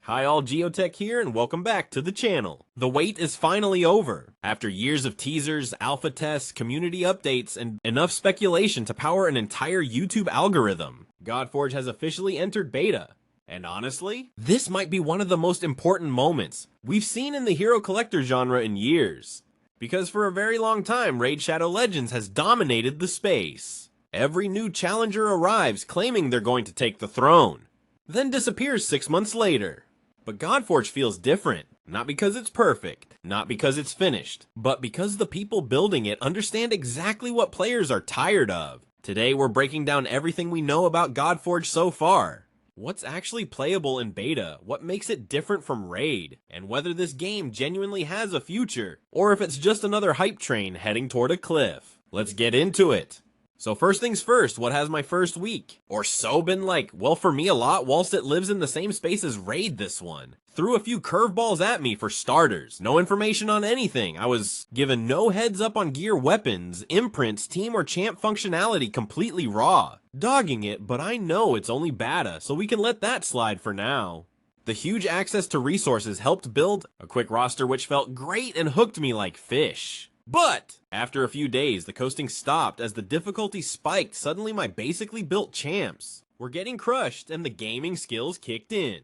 Hi all, Geotech here and welcome back to the channel. The wait is finally over. After years of teasers, alpha tests, community updates, and enough speculation to power an entire YouTube algorithm, GODFORGE has officially entered beta. And honestly, this might be one of the most important moments we've seen in the hero collector genre in years. Because for a very long time, Raid Shadow Legends has dominated the space. Every new challenger arrives claiming they're going to take the throne, then disappears 6 months later. But GODFORGE feels different, not because it's perfect, not because it's finished, but because the people building it understand exactly what players are tired of. Today we're breaking down everything we know about GODFORGE so far. What's actually playable in beta, what makes it different from Raid, and whether this game genuinely has a future, or if it's just another hype train heading toward a cliff. Let's get into it. So first things first, what has my first week? Or so been like? Well, for me a lot, whilst it lives in the same space as Raid this one. Threw a few curveballs at me for starters. No information on anything. I was given no heads up on gear, weapons, imprints, team, or champ functionality, completely raw. Dogging it, but I know it's only beta, so we can let that slide for now. The huge access to resources helped build a quick roster which felt great and hooked me like fish. But after a few days, the coasting stopped as the difficulty spiked. Suddenly my basically built champs were getting crushed and the gaming skills kicked in.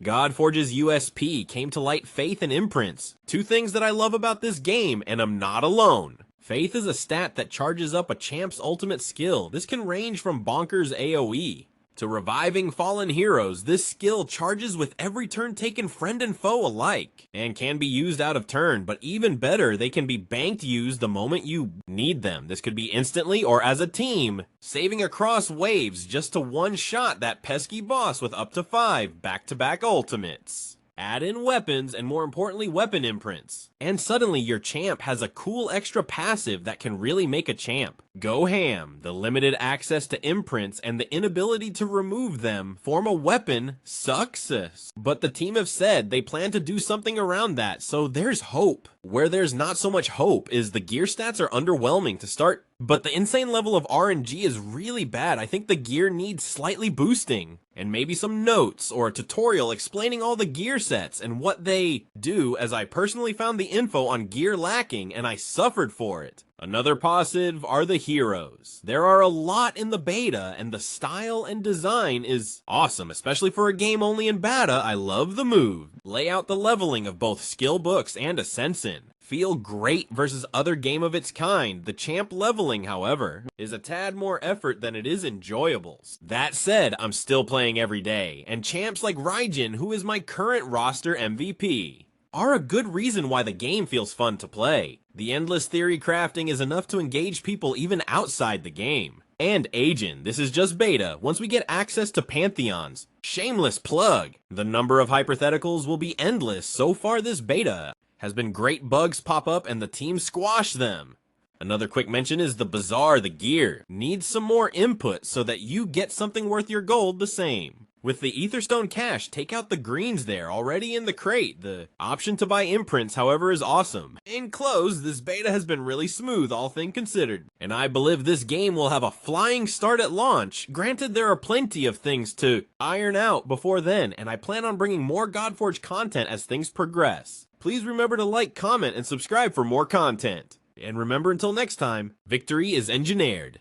GODFORGE's USP came to light: faith and imprints. Two things that I love about this game, and I'm not alone. Faith is a stat that charges up a champ's ultimate skill. This can range from bonkers AoE to reviving fallen heroes. This skill charges with every turn taken, friend and foe alike, and can be used out of turn, but even better, they can be banked used the moment you need them. This could be instantly or as a team, saving across waves just to one-shot that pesky boss with up to 5 back-to-back ultimates. Add in weapons, and more importantly, weapon imprints. And suddenly your champ has a cool extra passive that can really make a champ go ham. The limited access to imprints and the inability to remove them form a weapon success. But the team have said they plan to do something around that, so there's hope. Where there's not so much hope is the gear stats are underwhelming to start, but the insane level of RNG is really bad. I think the gear needs slightly boosting, and maybe some notes or a tutorial explaining all the gear sets and what they do, as I personally found the info on gear lacking and I suffered for it. Another positive are the heroes. There are a lot in the beta, and the style and design is awesome, especially for a game only in beta. I love the move. Layout, the leveling of both skill books and Ascension feel great versus other game of its kind. The champ leveling, however, is a tad more effort than it is enjoyables. That said, I'm still playing every day, and champs like Raijin, who is my current roster MVP, are a good reason why the game feels fun to play. The endless theory crafting is enough to engage people even outside the game. And Agent, this is just beta. Once we get access to Pantheons, shameless plug, the number of hypotheticals will be endless. So far this beta has been great. Bugs pop up and the team squash them. Another quick mention is the bazaar. The gear needs some more input so that you get something worth your gold the same. With the Etherstone cache, take out the greens there already in the crate. The option to buy imprints, however, is awesome. In close, this beta has been really smooth, all things considered, and I believe this game will have a flying start at launch. Granted, there are plenty of things to iron out before then, and I plan on bringing more GODFORGE content as things progress. Please remember to like, comment, and subscribe for more content. And remember, until next time, victory is engineered.